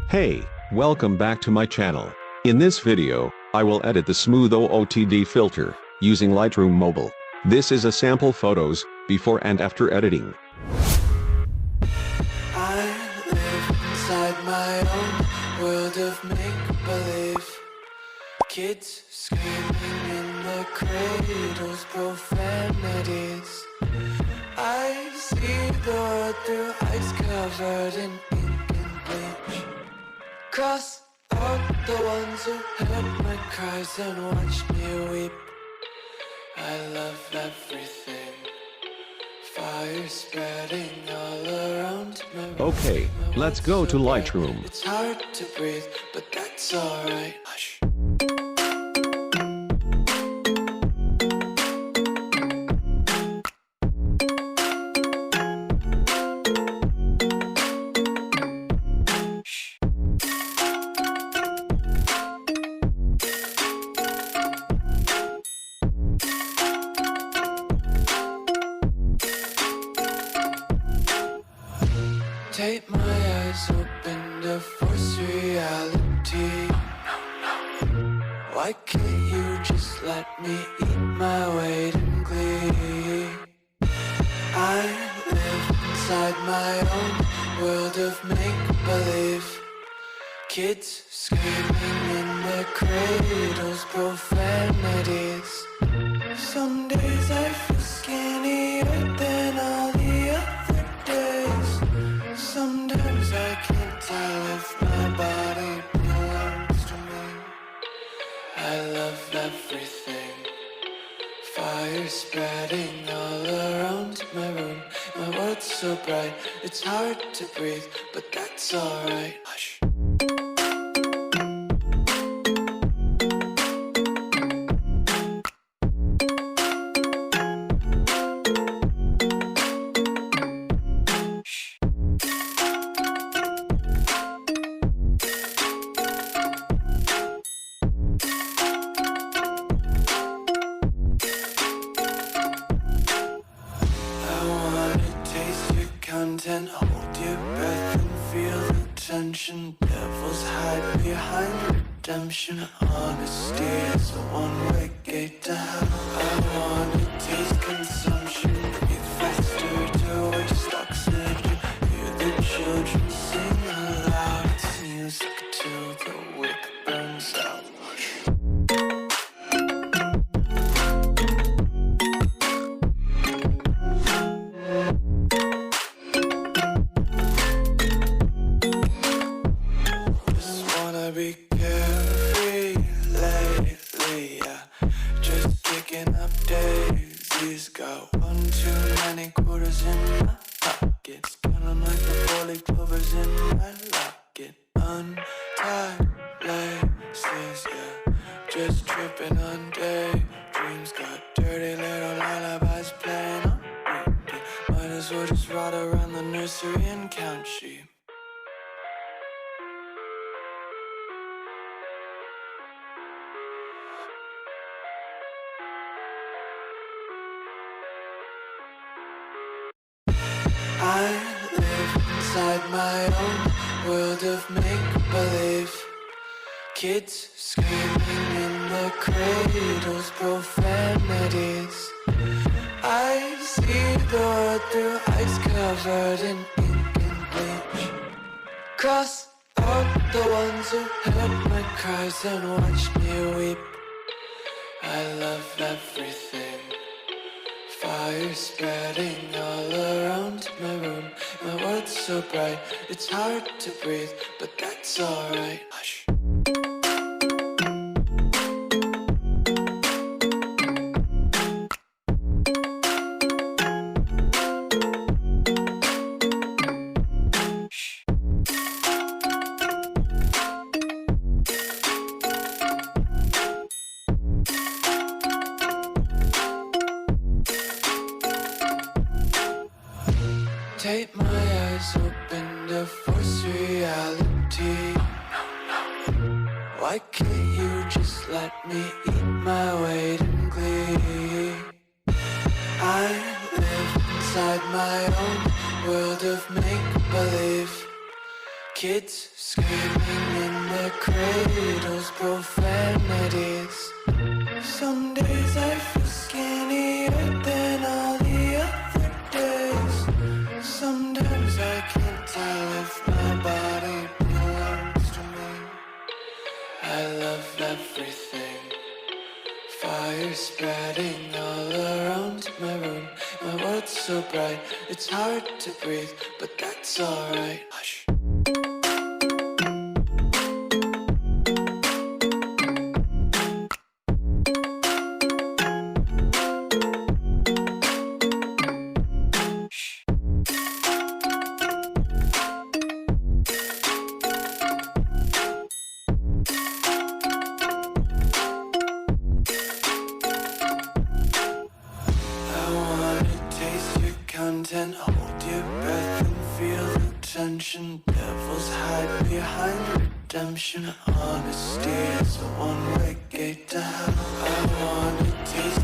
Hey, welcome back to my channel. In this video, I will edit the smooth OOTD filter, using Lightroom Mobile. This is a sample photos, before and after editing. I live inside my own world of make-believe. Kids screaming in the cradles, profanities. I see the world through ice covered in ink and bleach. Cross out the ones who heard my cries and watched me weep. I love everything. Fire spreading all around my room. Okay, let's go to Lightroom. It's hard to breathe, but that's alright. Hush. Tape my eyes open to force reality. Why can't you just let me eat my weight in glee? I live inside my own world of make-believe. Kids screaming in their cradles, profanities. Some days I feel skinnier than all the other days. Sometimes I can't tell if my body belongs to me. I love everything. Fire spreading all around my room. My world's so bright, it's hard to breathe, but that's alright. Hush. Content, hold your breath and feel the tension. Devils hide behind redemption. Honesty is a one-way gate to hell. I wanna taste consumption. Breathe faster to waste oxygen. Hear the children sing aloud. It's music till the wick burns out. Be carefree lately, yeah. Just kicking up daisies. Got one too many quarters in my pockets. Counting like the four-leaf clovers in my locket. Untied laces, yeah. Just tripping on daydreams. Got dirty little lullabies playing on repeat. Might as well just ride around the nursery and count sheep. I live inside my own world of make-believe. Kids screaming in the cradles, profanities. I see the world through ice covered in ink and bleach. Cross out the ones who heard my cries and watched me weep. I love everything. Fire spreading all around my room. My world's so bright, it's hard to breathe, but that's alright. Hush. Tape my eyes open to force reality. Why can't you just let me eat my weight in glee? I live inside my own world of make-believe. Kids screaming in their cradles, profanities. Some days I feel skinnier than all the other days. Sometimes I can't tell if my body belongs to me. I love everything. Fire spreading all around my room. My world's so bright, it's hard to breathe, but that's alright. Hush. Content, hold your breath and feel the tension. Devils hide behind redemption. Honesty is a one-way gate to hell. I wanna taste